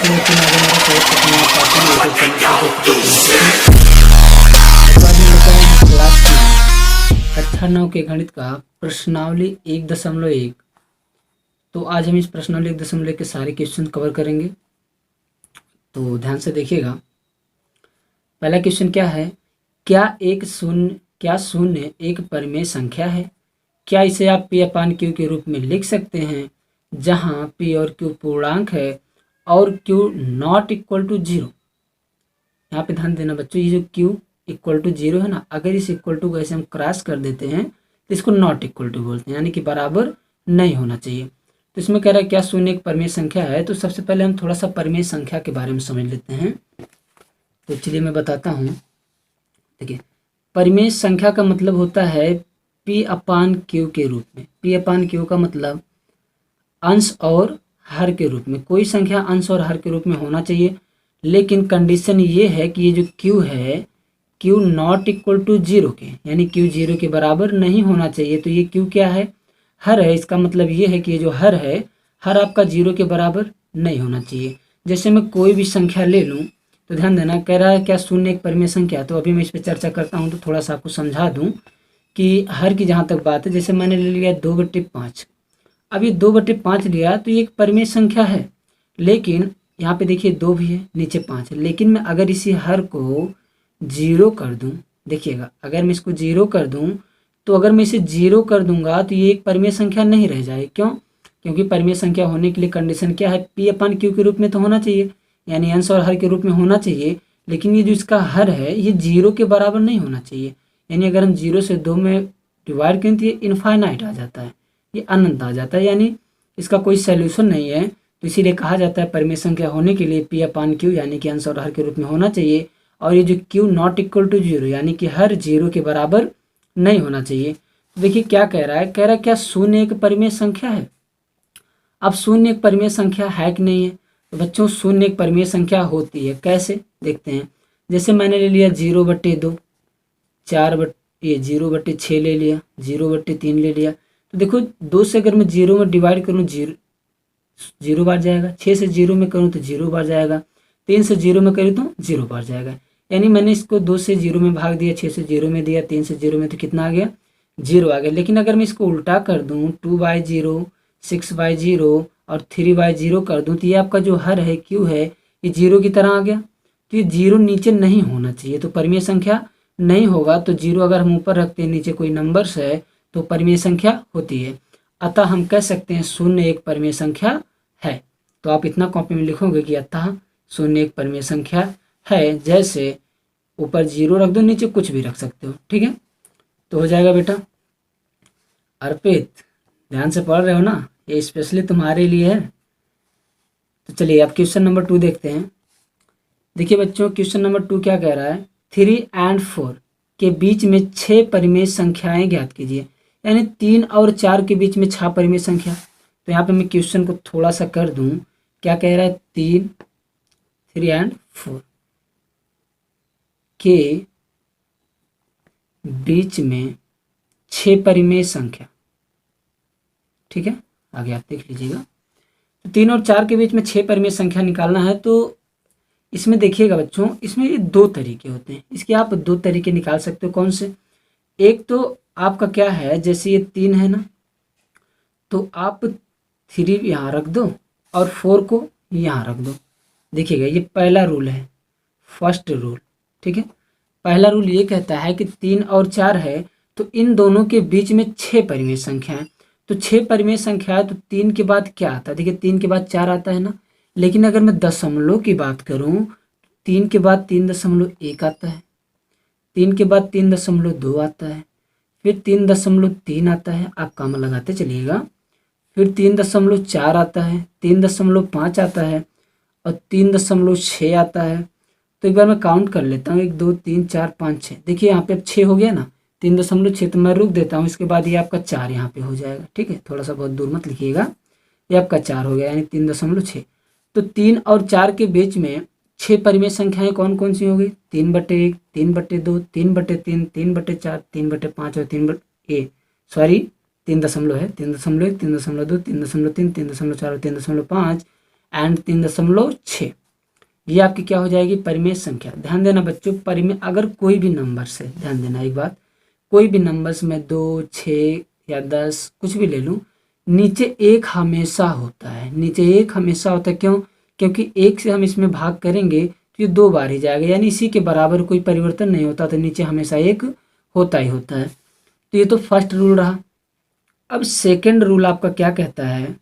तो लेकिन आगे मेरा कोई नहीं आ पाती है यूट्यूब चैनल पर उसके बाद में लेकर आए हैं क्लास 9 कक्षा 9 के गणित का प्रश्नावली 1.1। तो आज हम इस प्रश्नावली 1.1 के सारे क्वेश्चन कवर करेंगे, तो ध्यान से देखिएगा। पहला क्वेश्चन क्या है, क्या शून्य एक परिमेय संख्या है? क्या इसे आप पी अपान क्यू के रूप में लिख सकते हैं, जहां पी और क्यू पूर्णांक है और क्यू नॉट इक्वल टू 0। यहाँ पे ध्यान देना बच्चों, ये जो क्यू इक्वल टू 0 है ना, अगर इस इक्वल टू को ऐसे हम क्रॉस कर देते हैं तो इसको नॉट इक्वल टू बोलते हैं, यानी कि बराबर नहीं होना चाहिए। तो इसमें कह रहा है क्या शून्य एक परिमेय संख्या है। तो सबसे पहले हम थोड़ा सा परिमेय संख्या के बारे में समझ लेते हैं। तो चलिए मैं बताता हूँ। देखिए, परिमेय संख्या का मतलब होता है पी अपान क्यू के रूप में। पी अपान क्यू का मतलब अंश और हर के रूप में। कोई संख्या अंश और हर के रूप में होना चाहिए, लेकिन कंडीशन ये है कि ये जो क्यू है, क्यू नॉट इक्वल टू 0 के, यानी क्यू 0 के बराबर नहीं होना चाहिए। तो ये क्यू क्या है, हर है। इसका मतलब ये है कि ये जो हर है, हर आपका 0 के बराबर नहीं होना चाहिए। जैसे मैं कोई भी संख्या ले लूँ, तो ध्यान देना, कह रहा है क्या शून्य एक परिमेय संख्या। तो अभी मैं इस पर चर्चा करता हूँ, तो थोड़ा सा आपको समझा दूँ कि हर की जहाँ तक बात है, जैसे मैंने ले लिया 2/5। अब ये 2/5 लिया तो ये एक परिमेय संख्या है, लेकिन यहाँ पे देखिए 2 भी है, नीचे 5 है। लेकिन मैं अगर इसी हर को 0 कर दूँ, देखिएगा, अगर मैं इसको 0 कर दूँ, तो अगर मैं इसे 0 कर दूंगा तो ये एक परिमेय संख्या नहीं रह जाए। क्यों? क्योंकि परिमेय संख्या होने के लिए कंडीशन क्या है, पी अपान क्यू के रूप में तो होना चाहिए, यानी अंश और हर के रूप में होना चाहिए। लेकिन ये जो इसका हर है, ये 0 के बराबर नहीं होना चाहिए। यानी अगर हम 0 से 2 में डिवाइड करें तो ये इनफाइनाइट आ जाता है, ये अनंत आ जाता है, यानी इसका कोई सॉल्यूशन नहीं है। तो इसीलिए कहा जाता है परिमेय संख्या होने के लिए पी अपान क्यू यानी कि अंश और हर के रूप में होना चाहिए। और ये जो क्यू नॉट इक्वल टू 0 यानी कि हर 0 के बराबर नहीं होना चाहिए। तो देखिए क्या कह रहा है, कह रहा है क्या शून्य एक परिमेय संख्या है। अब शून्य एक परिमेय संख्या है कि नहीं है? तो बच्चों शून्य एक परिमेय संख्या होती है। कैसे, देखते हैं। जैसे मैंने ले लिया 0/2, 0/6 ले लिया, 0/3 ले लिया। तो देखो 2 से अगर मैं 0 में डिवाइड करूँ, 0 बार जाएगा। 6 से 0 में करूँ तो 0 बार जाएगा। 3 से 0 में करूँ तो 0 बार जाएगा। यानी मैंने इसको 2 से 0 में भाग दिया, 6 से 0 में दिया, 3 से 0 में, तो कितना आ गया, 0 आ गया। लेकिन अगर मैं इसको उल्टा कर दूँ, 2/0, 6/0 और 3/0 कर दूँ, तो ये आपका जो हर है, क्यू है, ये 0 की तरह आ गया। तो ये 0 नीचे नहीं होना चाहिए, तो परिमेय संख्या नहीं होगा। तो 0 अगर हम ऊपर रखते हैं, नीचे कोई नंबर्स है, तो परिमेय संख्या होती है। अतः हम कह सकते हैं शून्य एक परिमेय संख्या है। तो आप इतना कॉपी में लिखोगे कि अतः शून्य एक परिमेय संख्या है। जैसे ऊपर 0 रख दो, नीचे कुछ भी रख सकते हो, ठीक है। तो हो जाएगा बेटा। अर्पित, ध्यान से पढ़ रहे हो ना, ये स्पेशली तुम्हारे लिए है। तो चलिए अब क्वेश्चन नंबर 2 देखते हैं। देखिए बच्चों, क्वेश्चन नंबर 2 क्या कह रहा है, 3 और 4 के बीच में 6 परिमेय संख्याएं ज्ञात कीजिए। यानी 3 और 4 के बीच में 6 परिमेय संख्या। तो यहाँ पे मैं क्वेश्चन को थोड़ा सा कर दूं, क्या कह रहा है, 3 और 4 के बीच में 6 परिमेय संख्या, ठीक है। आगे आप देख लीजिएगा। तो 3 और 4 के बीच में 6 परिमेय संख्या निकालना है। तो इसमें देखिएगा बच्चों, इसमें ये 2 तरीके होते हैं। इसके आप 2 तरीके निकाल सकते हो। कौन से? एक तो आपका क्या है, जैसे ये 3 है ना, तो आप 3 यहाँ रख दो और 4 को यहाँ रख दो। देखिएगा ये पहला रूल है, फर्स्ट रूल, ठीक है। पहला रूल ये कहता है कि 3 और 4 है, तो इन दोनों के बीच में 6 परिमेय संख्या है। तो 6 परिमेय संख्या है, तो 3 के बाद क्या आता है, देखिए 3 के बाद 4 आता है ना। लेकिन अगर मैं दशमलव की बात करूं, 3 के बाद 3.1 आता है, 3 के बाद 3.2 आता है, फिर 3.3 आता है, आप काम लगाते चलिएगा। फिर 3.4 आता है, 3.5 आता है और 3.6 आता है। तो एक बार मैं काउंट कर लेता हूँ, 1 2 3 4 5 6। देखिए यहाँ पे अब 6 हो गया ना, 3.6। तो मैं रुक देता हूँ, इसके बाद ये आपका 4 यहाँ पे हो जाएगा, ठीक है। थोड़ा सा बहुत दूर मत लिखिएगा, ये आपका 4 हो गया, यानी 3.6। तो 3 और 4 के बीच में 6 परिमेय संख्याएं कौन कौन सी होगी, 3/1, 3/2, 3/3, 3/4, 3/5 और 3.3 दशमलव है, 3.1, 3.2, 3.3, 3.4 और 3.5। एंड 3.6। ये आपकी क्या हो जाएगी, परिमेय संख्या। ध्यान देना बच्चों, परिमेय अगर कोई भी नंबर से, ध्यान देना एक बात, कोई भी नंबर्स में 2, 6 या 10 कुछ भी ले लूँ, नीचे एक हमेशा होता है, नीचे एक हमेशा होता है। क्यों? क्योंकि एक से हम इसमें भाग करेंगे तो ये 2 बार ही जाएगा, यानी इसी के बराबर कोई परिवर्तन नहीं होता, तो नीचे हमेशा एक होता ही होता है। तो ये तो फर्स्ट रूल रहा। अब सेकेंड रूल आपका क्या कहता है,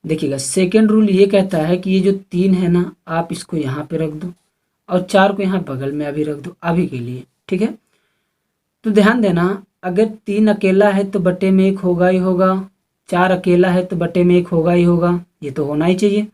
देखिएगा सेकेंड रूल ये कहता है कि ये जो 3 है ना, आप इसको यहाँ पे रख दो और 4 को यहाँ बगल में अभी रख दो अभी के लिए, ठीक है। तो ध्यान देना, अगर 3 अकेला है तो बटे में 1 होगा ही होगा, 4 अकेला है तो बटे में 1 होगा ही होगा, ये तो होना ही चाहिए।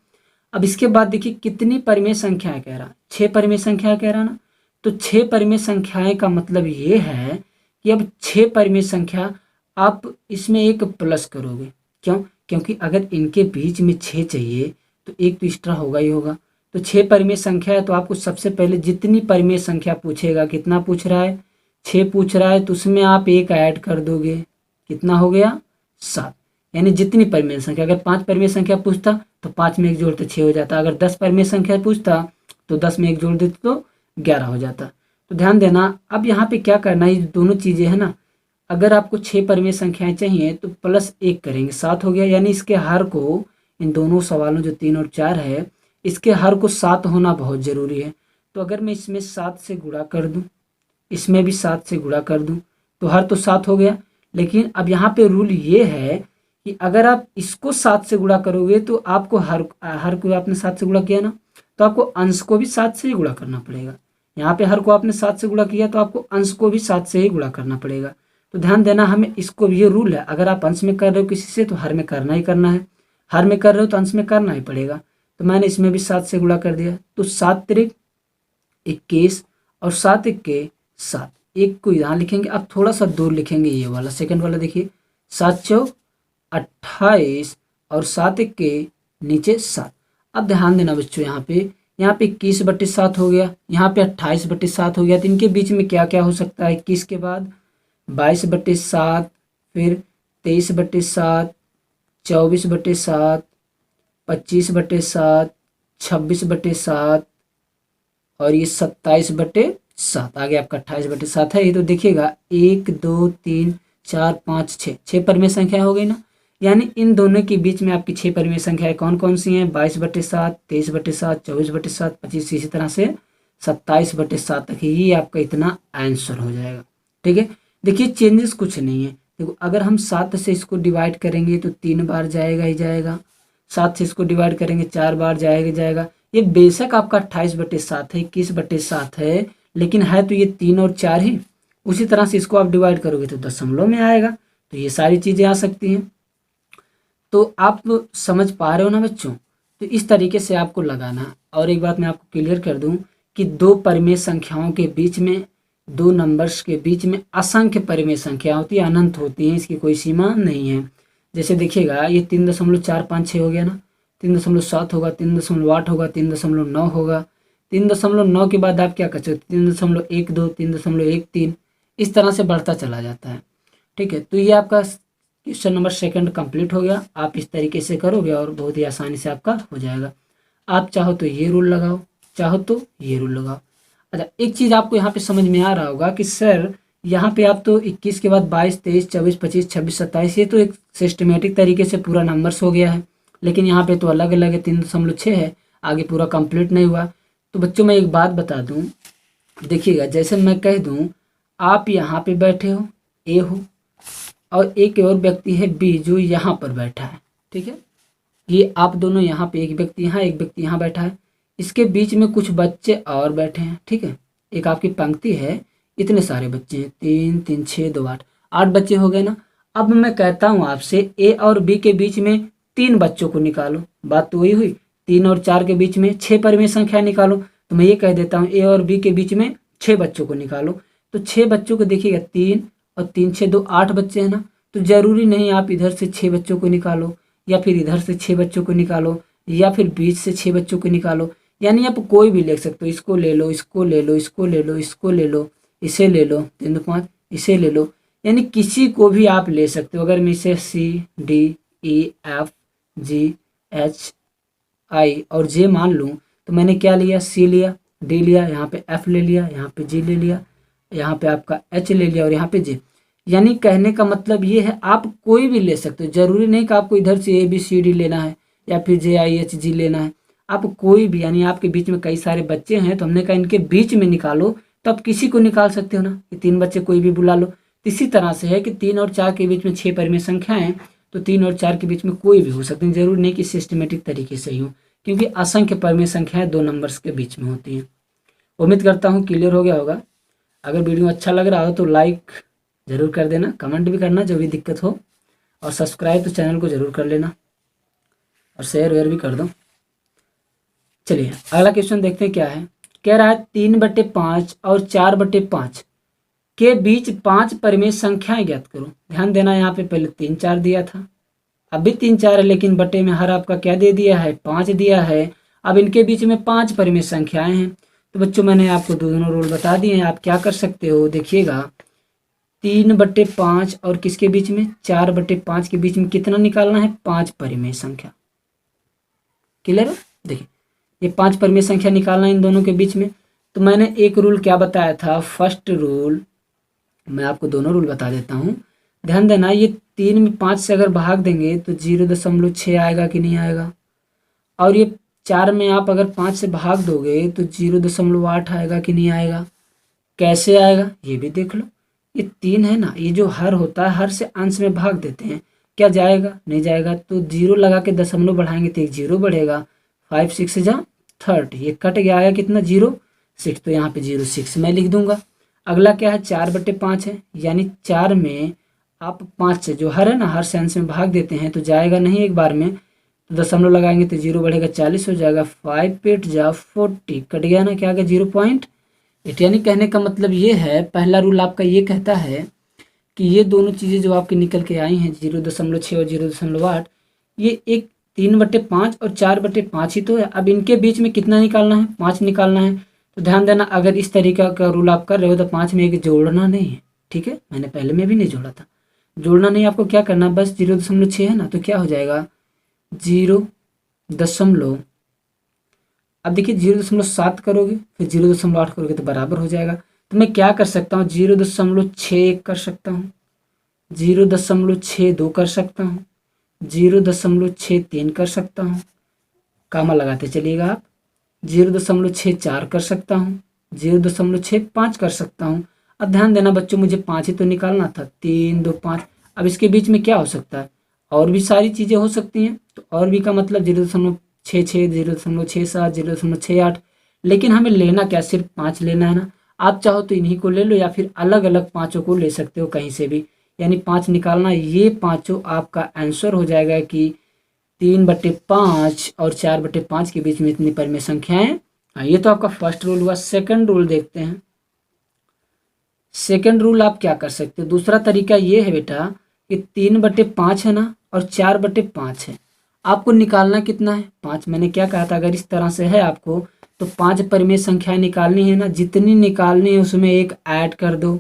अब इसके बाद देखिए कितनी परिमेय संख्याएं कह रहा, 6 परिमेय संख्याएं कह रहा ना, तो 6 परिमेय संख्याएं का मतलब ये है कि अब 6 परिमेय संख्या आप इसमें एक प्लस करोगे। क्यों? क्योंकि अगर इनके बीच में 6 चाहिए तो एक तो एक्स्ट्रा होगा ही होगा। तो 6 परिमेय संख्या है तो आपको सबसे पहले जितनी परिमेय संख्या पूछेगा, कितना पूछ रहा है, 6 पूछ रहा है, तो उसमें आप एक ऐड कर दोगे, कितना हो गया, 7। यानी जितनी परिमेय संख्या, अगर 5 परिमेय संख्या पूछता तो 5 में 1 जोड़ते 6 हो जाता, अगर 10 परिमेय संख्या पूछता तो 10 में 1 जोड़ देते तो 11 हो जाता। तो ध्यान देना, अब यहाँ पे क्या करना है, ये दोनों चीज़ें है ना, अगर आपको 6 परिमेय संख्याएं चाहिए तो +1 करेंगे, 7 हो गया। यानी इसके हर को, इन दोनों सवालों जो 3 और 4 है, इसके हर को 7 होना बहुत ज़रूरी है। तो अगर मैं इसमें 7 से गुणा कर दूँ, इसमें भी 7 से गुणा कर दूँ, तो हर तो 7 हो गया। लेकिन अब यहाँ पे रूल ये है कि अगर आप इसको 7 से गुणा करोगे तो आपको हर को आपने 7 से गुणा किया ना, तो आपको अंश को भी 7 से ही गुणा करना पड़ेगा। यहाँ पे हर को आपने 7 से गुणा किया तो आपको अंश को भी 7 से ही गुणा करना पड़ेगा। तो ध्यान देना, हमें इसको, ये रूल है, अगर आप अंश में कर रहे हो किसी से तो हर में करना ही करना है, हर में कर रहे हो तो अंश में करना ही पड़ेगा। तो मैंने इसमें भी 7 से गुणा कर दिया, तो 7 त्रिक 21 और 7 1 7, एक को यहाँ लिखेंगे। अब थोड़ा सा दूर लिखेंगे, ये वाला सेकंड वाला देखिए, 7 चौक 28 और 7 1 के नीचे 7। अब ध्यान देना बच्चों, यहाँ पे 21/7 हो गया, यहाँ पे 28/7 हो गया। तो इनके बीच में क्या क्या हो सकता है, 21 के बाद 22/7, फिर 23/7, 24/7, 25/7, 26/7 और ये 27/7, आगे आपका 28/7 है। ये तो देखिएगा 1 2 3 4 5 6 परिमेय संख्या हो गई ना। यानी इन दोनों के बीच में आपकी 6 परिमेय संख्याएं कौन कौन सी हैं, 22/7, 23/7, 24/7, 25, इसी तरह से 27/7 तक। ये आपका इतना आंसर हो जाएगा, ठीक है। देखिए चेंजेस कुछ नहीं है, देखो अगर हम 7 से इसको डिवाइड करेंगे तो 3 बार जाएगा ही जाएगा, 7 से इसको डिवाइड करेंगे 4 बार जाएगा जाएगा। ये बेशक आपका 28/7 है, 21/7 है, लेकिन है तो ये 3 और 4 ही। उसी तरह से इसको आप डिवाइड करोगे तो दशमलव में आएगा। तो ये सारी चीज़ें आ सकती हैं। तो आप समझ पा रहे हो ना बच्चों, तो इस तरीके से आपको लगाना। और एक बात मैं आपको क्लियर कर दूं कि 2 परिमेय संख्याओं के बीच में, 2 नंबर्स के बीच में असंख्य परिमेय संख्या होती है, अनंत होती हैं, इसकी कोई सीमा नहीं है। जैसे देखिएगा ये 3.456 हो गया ना, 3.7 होगा, 3.8 होगा, 3.9 होगा, 3.9 के बाद आप क्या कर सकते, 3.12, 3.13, इस तरह से बढ़ता चला जाता है, ठीक है। तो ये आपका क्वेश्चन नंबर सेकंड कंप्लीट हो गया। आप इस तरीके से करोगे और बहुत ही आसानी से आपका हो जाएगा। आप चाहो तो ये रूल लगाओ, चाहो तो ये रूल लगाओ। अच्छा, एक चीज़ आपको यहाँ पे समझ में आ रहा होगा कि सर यहाँ पे आप तो 21 के बाद 22, 23, 24, 25, 26, 27, ये तो एक सिस्टमेटिक तरीके से पूरा नंबर्स हो गया है, लेकिन यहाँ पे तो अलग अलग है, 3.6 है, आगे पूरा कंप्लीट नहीं हुआ। तो बच्चों मैं एक बात बता दूँ, देखिएगा जैसे मैं कह दूँ, आप यहाँ पे बैठे हो, ए हो, और एक और व्यक्ति है बी जो यहाँ पर बैठा है, ठीक है। ये आप दोनों यहाँ पे, एक व्यक्ति यहाँ, एक व्यक्ति यहाँ बैठा है, इसके बीच में कुछ बच्चे और बैठे हैं, ठीक है। एक आपकी पंक्ति है, इतने सारे बच्चे हैं, 3 3 6 2 8, 8 बच्चे हो गए ना। अब मैं कहता हूँ आपसे ए और बी के बीच में 3 बच्चों को निकालो, बात तो वही हुई। 3 और 4 के बीच में 6 परिमेय संख्या निकालो, तो मैं ये कह देता हूँ ए और बी के बीच में 6 बच्चों को निकालो। तो 6 बच्चों को देखिएगा, 3 और 3 6 2 8 बच्चे हैं ना। तो ज़रूरी नहीं आप इधर से 6 बच्चों को निकालो, या फिर इधर से 6 बच्चों को निकालो, या फिर बीच से 6 बच्चों को निकालो। यानी आप कोई भी ले सकते हो, इसको ले लो, इसको ले लो, इसको ले लो, इसको ले लो, इसे ले लो, 3 2 5, इसे ले लो, यानी किसी को भी आप ले सकते हो। अगर मैं इसे C D E F G H आई और जे मान लूँ तो मैंने क्या लिया, सी लिया, डी लिया, यहाँ पे एफ ले लिया, यहाँ पे जी ले लिया, यहाँ पे आपका एच ले लिया और यहाँ पे जे। यानी कहने का मतलब ये है आप कोई भी ले सकते हो, जरूरी नहीं कि आपको इधर से ए बी सी डी लेना है या फिर जे आई एच जी लेना है। आप कोई भी, यानी आपके बीच में कई सारे बच्चे हैं तो हमने कहा इनके बीच में निकालो, तो आप किसी को निकाल सकते हो ना, कि 3 बच्चे कोई भी बुला लो। इसी तरह से है कि 3 और 4 के बीच में 6 परिमेय संख्याएं हैं, तो 3 और 4 के बीच में कोई भी हो सकते हैं, जरूरी नहीं कि सिस्टमेटिक तरीके से ही हो, क्योंकि असंख्य परिमेय संख्याएं 2 नंबर्स के बीच में होती हैं। उम्मीद करता हूँ क्लियर हो गया होगा। अगर वीडियो अच्छा लग रहा हो तो लाइक ज़रूर कर देना, कमेंट भी करना जो भी दिक्कत हो, और सब्सक्राइब तो चैनल को ज़रूर कर लेना और शेयर वेयर भी कर दो। चलिए अगला क्वेश्चन देखते हैं क्या है। कह रहा है 3/5 और 4/5 के बीच 5 परिमेय संख्याएं ज्ञात करो। ध्यान देना, यहाँ पे पहले 3 4 दिया था, अब भी 3 4 है, लेकिन बटे में हर आपका क्या दे दिया है, 5 दिया है। अब इनके बीच में 5 परिमेय संख्याएं हैं। तो बच्चों मैंने आपको दोनों रूल बता दिए हैं, आप क्या कर सकते हो, देखिएगा 3/5 और किसके बीच में, 4/5 के बीच में कितना निकालना है, 5 परिमेय संख्या। क्लियर है? देखिए ये 5 परिमेय संख्या निकालना है इन दोनों के बीच में। तो मैंने एक रूल क्या बताया था, फर्स्ट रूल, मैं आपको दोनों रूल बता देता हूँ, ध्यान देना। ये 3 में 5 से अगर भाग देंगे तो 0.6 आएगा कि नहीं आएगा, और ये 4 में आप अगर 5 से भाग दोगे तो 0.8 आएगा कि नहीं आएगा। कैसे आएगा ये भी देख लो, ये 3 है ना, ये जो हर होता है हर से अंश में भाग देते हैं, क्या जाएगा, नहीं जाएगा। तो 0 लगा के दशमलव बढ़ाएंगे तो एक 0 बढ़ेगा, 5 6 जा 30, ये कट गया, आया कितना 0.6, तो यहाँ पे 0.6 मैं लिख दूंगा। अगला क्या है, 4/5 है, यानी 4 में आप 5 से जो हर है ना, हर से अंश में भाग देते हैं तो जाएगा नहीं एक बार में, तो दशमलव लगाएंगे तो 0 बढ़ेगा, 40 हो जाएगा, 5 8 जा 40, कट गया ना, क्या आ गया 0.8। यानी कहने का मतलब ये है, पहला रूल आपका ये कहता है कि ये दोनों चीज़ें जो आपके निकल के आई हैं 0.6 और 0.8, ये एक 3/5 और 4/5 ही तो है। अब इनके बीच में कितना निकालना है, 5 निकालना है। तो ध्यान देना, अगर इस तरीका का रूल आप कर रहे हो तो 5 में एक जोड़ना नहीं है, ठीक है, मैंने पहले में भी नहीं जोड़ा था, जोड़ना नहीं, आपको क्या करना, बस 0.6 है ना, तो क्या हो जाएगा 0 दशमलव, अब देखिए 0.7 करोगे फिर 0.8 करोगे तो बराबर हो जाएगा। तो मैं क्या कर सकता हूँ, 0.61 कर सकता हूँ, 0.62 कर सकता हूँ, 0.63 कर सकता हूँ, कामा लगाते चलिएगा आप, 0.64 कर सकता हूँ, 0.65 कर सकता हूँ। अब ध्यान देना बच्चों, मुझे 5 ही तो निकालना था, 3 2 5। अब इसके बीच में क्या हो सकता है, और भी सारी चीज़ें हो सकती हैं, तो और भी का मतलब 0.66 0.67 0.68, लेकिन हमें लेना क्या, सिर्फ 5 लेना है ना। आप चाहो तो इन्हीं को ले लो या फिर अलग अलग पाँचों को ले सकते हो कहीं से भी, यानी 5 निकालना, ये पाँचों आपका आंसर हो जाएगा कि 3/5 और 4/5 के बीच में इतनी परिमेय संख्याएं। ये तो आपका फर्स्ट रूल हुआ। सेकंड रूल देखते हैं। सेकंड रूल आप क्या कर सकते हो, दूसरा तरीका ये है बेटा कि 3/5 है ना और 4/5 है, आपको निकालना कितना है, 5। मैंने क्या कहा था, अगर इस तरह से है आपको तो 5 परिमेय संख्या निकालनी है ना, जितनी निकालनी है उसमें एक ऐड कर दो,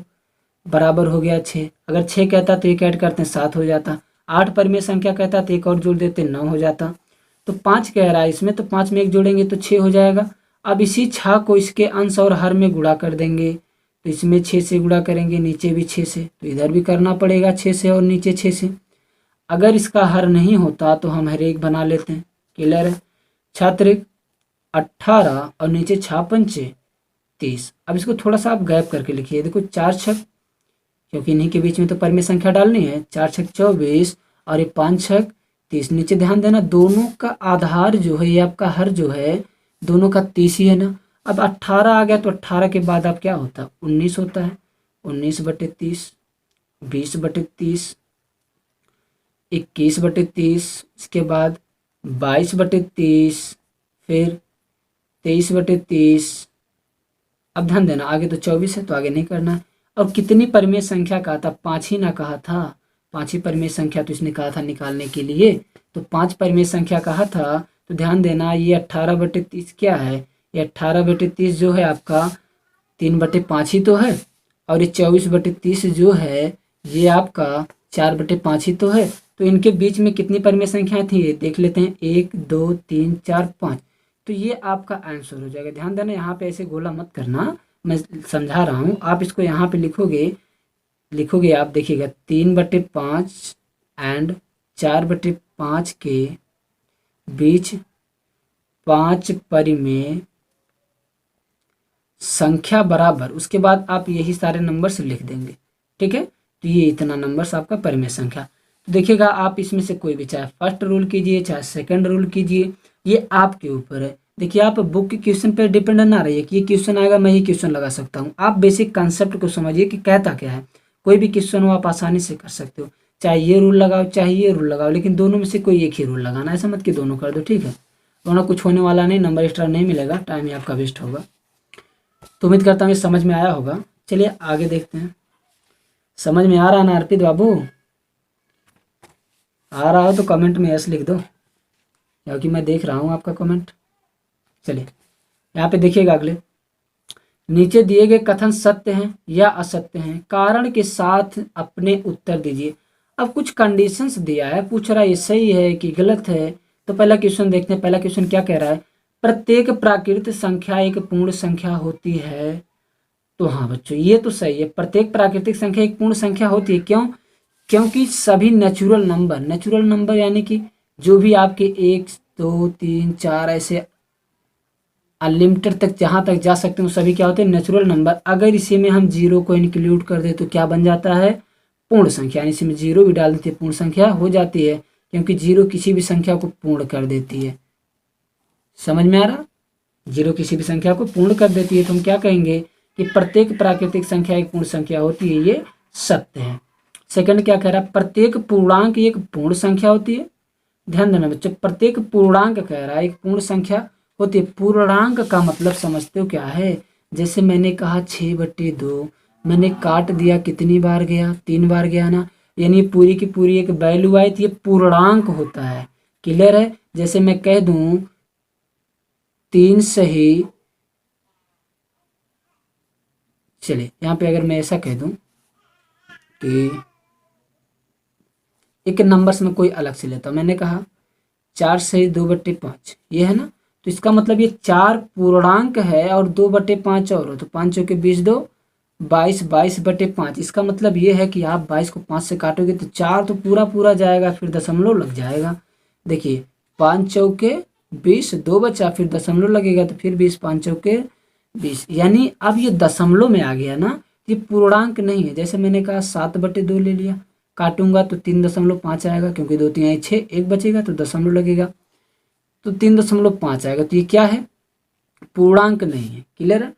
बराबर हो गया 6। अगर 6 कहता तो एक ऐड करते हैं 7 हो जाता, 8 परिमेय संख्या कहता तो एक और जोड़ देते 9 हो जाता। तो 5 कह रहा है इसमें, तो 5 में एक जोड़ेंगे तो 6 हो जाएगा। अब इसी 6 को इसके अंश और हर में गुणा कर देंगे, तो इसमें 6 से गुणा करेंगे, नीचे भी 6 से, तो इधर भी करना पड़ेगा 6 से और नीचे 6 से। अगर इसका हर नहीं होता तो हम हर एक बना लेते हैं। क्लियर है छात्र, 18 और नीचे 6 पंचे 30। अब इसको थोड़ा सा आप गैप करके लिखिए, देखो 4 छक, क्योंकि इन्हीं के बीच में तो परिमेय संख्या डालनी है, 4 छक 24 और ये 5 छक 30। नीचे ध्यान देना, दोनों का आधार जो है, ये आपका हर जो है दोनों का 30 ही है ना। अब 18 आ गया तो 18 के बाद अब क्या होता है, 19 होता है, 19/30, 20/30, 21/30, इसके बाद 22/30, फिर 23/30। अब ध्यान देना, आगे तो 24 है तो आगे नहीं करना है। और कितनी परिमेय संख्या कहा था, 5 ही ना कहा था, 5 ही परिमेय संख्या तो इसने कहा था निकालने के लिए, तो 5 परिमेय संख्या कहा था। तो ध्यान देना, ये 18/30 क्या है, ये 18/30 जो है आपका 3/5 ही तो है, और ये 24/30 जो है ये आपका 4/5 ही तो है। तो इनके बीच में कितनी परिमेय संख्याएं थी ये देख लेते हैं, 1 2 3 4 5। तो ये आपका आंसर हो जाएगा। ध्यान देना, यहाँ पे ऐसे गोला मत करना, मैं समझा रहा हूँ। आप इसको यहाँ पे लिखोगे आप देखिएगा 3/5 एंड 4/5 के बीच 5 परिमेय संख्या बराबर, उसके बाद आप यही सारे नंबर्स लिख देंगे, ठीक है। तो ये इतना नंबर्स आपका परिमेय संख्या। तो देखिएगा आप इसमें से कोई भी, चाहे फर्स्ट रूल कीजिए चाहे सेकंड रूल कीजिए, ये आपके ऊपर है। देखिए आप बुक के क्वेश्चन पे डिपेंड ना रहिए कि ये क्वेश्चन आएगा मैं ही क्वेश्चन लगा सकता हूँ। आप बेसिक कंसेप्ट को समझिए कि कहता क्या है। कोई भी क्वेश्चन हो आप आसानी से कर सकते हो, चाहे ये रूल लगाओ चाहे ये रूल लगाओ, लेकिन दोनों में से कोई एक ही रूल लगाना, ऐसा मत कि दोनों कर दो, ठीक है। वरना कुछ होने वाला नहीं, नंबर एक्स्ट्रा नहीं मिलेगा, टाइम ही आपका वेस्ट होगा। तो उम्मीद करता हूँ ये समझ में आया होगा। चलिए आगे देखते हैं। समझ में आ रहा ना अर्पित बाबू? आ रहा हो तो कमेंट में यस लिख दो, क्योंकि मैं देख रहा हूँ आपका कमेंट। चलिए यहाँ पे देखिएगा, अगले नीचे दिए गए कथन सत्य हैं या असत्य हैं, कारण के साथ अपने उत्तर दीजिए। अब कुछ कंडीशंस दिया है, पूछ रहा है ये सही है कि गलत है। तो पहला क्वेश्चन देखते हैं। पहला क्वेश्चन क्या कह रहा है, प्रत्येक प्राकृतिक संख्या एक पूर्ण संख्या होती है। तो हाँ बच्चों ये तो सही है, प्रत्येक प्राकृतिक संख्या एक पूर्ण संख्या होती है। क्यों? क्योंकि सभी नेचुरल नंबर यानी कि जो भी आपके 1 2 3 4 ऐसे अनलिमिटेड तक जहाँ तक जा सकते हैं वो सभी क्या होते हैं, नेचुरल नंबर। अगर इसी में हम 0 को इंक्लूड कर दे तो क्या बन जाता है, पूर्ण संख्या। यानी इसी में 0 भी डाल देते हैं पूर्ण संख्या हो जाती है, क्योंकि 0 किसी भी संख्या को पूर्ण कर देती है। समझ में आ रहा? 0 किसी भी संख्या को पूर्ण कर देती है। तो हम क्या कहेंगे कि प्रत्येक प्राकृतिक संख्या एक पूर्ण संख्या होती है, ये सत्य है। सेकंड क्या कह रहा है, प्रत्येक पूर्णांक एक पूर्ण संख्या होती है। ध्यान देना बच्चों, प्रत्येक पूर्णांक कह रहा है एक पूर्ण संख्या होती है। पूर्णांक का मतलब समझते हो क्या है? जैसे मैंने कहा 6/2, मैंने काट दिया, कितनी बार गया, 3 बार गया ना, यानी पूरी की पूरी एक वैल्यू आई थी, ये पूर्णांक होता है। क्लियर है? जैसे मैं कह दूं 3 सही, चलिए यहाँ पे अगर मैं ऐसा कह दूं कि एक नंबर्स में कोई अलग से लेता हूं, मैंने कहा 4 सही 2/5, ये है ना। तो इसका मतलब ये 4 पूर्णांक है और 2/5 और हो, तो 5 चौके 20 2 22, 22/5। इसका मतलब ये है कि आप 22 को 5 से काटोगे तो 4 तो पूरा पूरा जाएगा, फिर दशमलव लग जाएगा। देखिए 5 चौके 20, 2 बचा, फिर दशमलव लगेगा तो फिर 20, 5 चौके 20। यानी अब ये दशमलव में आ गया ना, ये पूर्णांक नहीं है। जैसे मैंने कहा 7/2 ले लिया, काटूंगा तो 3.5 आएगा, क्योंकि 2 3 6, 1 बचेगा तो दशमलव लगेगा, तो 3.5 आएगा। तो ये क्या है, पूर्णांक नहीं है। क्लियर है?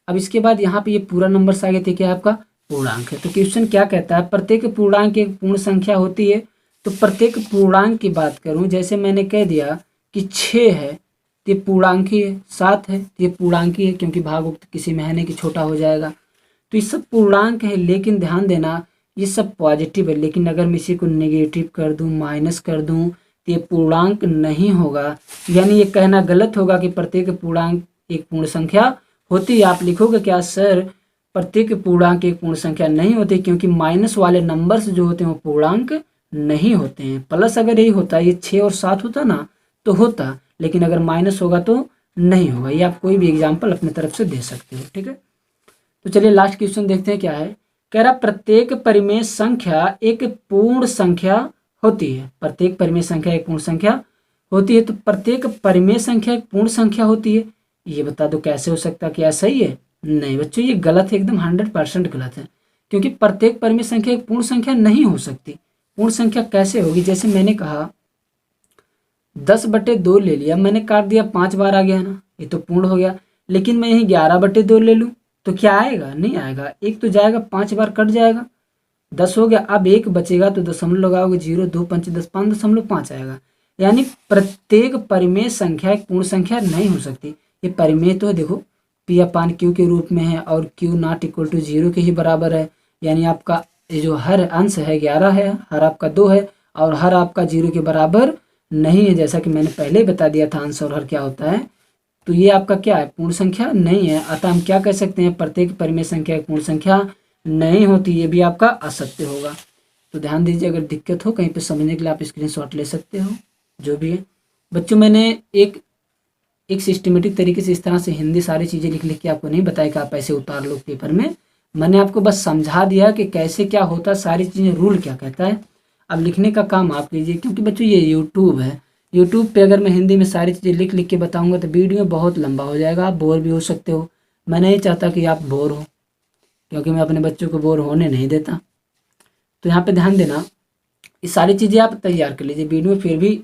अब इसके बाद यहाँ पे ये पूरा नंबर आ गए थे, क्या आपका पूर्णांक है। तो क्वेश्चन क्या कहता है, प्रत्येक पूर्णांक एक पूर्ण संख्या होती है। तो प्रत्येक पूर्णांक की बात करूं, जैसे मैंने कह दिया कि 6 है तो ये पूर्णांक ही है, 7 है तो ये पूर्णांक ही है, क्योंकि भागुक्त किसी में है नहीं कि छोटा हो जाएगा। तो ये सब पूर्णांक है, लेकिन ध्यान देना ये सब पॉजिटिव है। लेकिन अगर मैं इसी को नेगेटिव कर दूं, माइनस कर दूं, तो ये पूर्णांक नहीं होगा। यानी ये कहना गलत होगा कि प्रत्येक पूर्णांक एक पूर्ण संख्या होती है। आप लिखोगे क्या सर, प्रत्येक पूर्णांक एक पूर्ण संख्या नहीं होती, क्योंकि माइनस वाले नंबर्स जो होते हैं वो पूर्णांक नहीं होते हैं। प्लस अगर यही होता, ये 6 और 7 होता ना तो होता, लेकिन अगर माइनस होगा तो नहीं होगा। ये आप कोई भी एग्जाम्पल अपने तरफ से दे सकते हो, ठीक है। तो चलिए लास्ट क्वेश्चन देखते हैं क्या है। कह रहा प्रत्येक परिमेय संख्या एक पूर्ण संख्या होती है। प्रत्येक परिमेय संख्या एक पूर्ण संख्या होती है। तो प्रत्येक परिमेय संख्या एक पूर्ण संख्या होती है, ये बता दो कैसे हो सकता है, क्या सही है? नहीं बच्चों ये गलत है, एकदम 100% गलत है। क्योंकि प्रत्येक परिमेय संख्या एक पूर्ण संख्या नहीं हो सकती। पूर्ण संख्या कैसे होगी, जैसे मैंने कहा 10/2 ले लिया, मैंने काट दिया, 5 बार आ गया ना, ये तो पूर्ण हो गया। लेकिन मैं यही 11/2 ले लूँ तो क्या आएगा, नहीं आएगा, एक तो जाएगा, 5 बार कट जाएगा, 10 हो गया। अब एक बचेगा तो दशमलव लगाओगे, 0 2 5 10, 5.5 आएगा। यानी प्रत्येक परिमेय संख्या एक पूर्ण संख्या नहीं हो सकती। ये परिमेय तो है, देखो P/Q के रूप में है और Q नॉट इक्वल टू 0 के ही बराबर है। यानी आपका ये जो हर अंश है 11 है, हर आपका 2 है और हर आपका 0 के बराबर नहीं है, जैसा कि मैंने पहले ही बता दिया था अंश और हर क्या होता है। तो ये आपका क्या है, पूर्ण संख्या नहीं है। अतः हम क्या कह सकते हैं, प्रत्येक परिमेय संख्या एक पूर्ण संख्या नहीं होती, ये भी आपका असत्य होगा। तो ध्यान दीजिए, अगर दिक्कत हो कहीं पे समझने के लिए आप स्क्रीनशॉट ले सकते हो, जो भी है। बच्चों मैंने एक एक सिस्टमेटिक तरीके से इस तरह से हिंदी सारी चीज़ें लिख लिख के आपको नहीं बताया कि आप ऐसे उतार लो पेपर में। मैंने आपको बस समझा दिया कि कैसे क्या होता है, सारी चीज़ें, रूल क्या कहता है। अब लिखने का काम आप कीजिए, क्योंकि बच्चों ये यूट्यूब है। यूट्यूब पे अगर मैं हिंदी में सारी चीज़ें लिख लिख के बताऊंगा तो वीडियो बहुत लंबा हो जाएगा, आप बोर भी हो सकते हो। मैं नहीं चाहता कि आप बोर हो, क्योंकि मैं अपने बच्चों को बोर होने नहीं देता। तो यहाँ पे ध्यान देना, ये सारी चीज़ें आप तैयार कर लीजिए। वीडियो फिर भी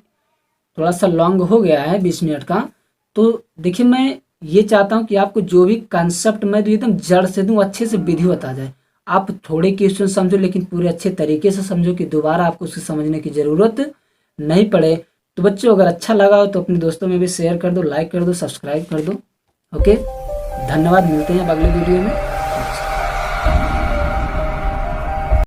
थोड़ा सा लॉन्ग हो गया है, 20 मिनट का। तो देखिए, मैं ये चाहता हूँ कि आपको जो भी कंसेप्ट मैं दूँ एकदम जड़ से दूँ, अच्छे से विधिवत आ जाए। आप थोड़े क्वेश्चन समझो लेकिन पूरे अच्छे तरीके से समझो कि दोबारा आपको उसे समझने की ज़रूरत नहीं पड़े। तो बच्चों, अगर अच्छा लगा हो तो अपने दोस्तों में भी शेयर कर दो, लाइक कर दो, सब्सक्राइब कर दो। ओके, धन्यवाद, मिलते हैं अब अगले वीडियो में।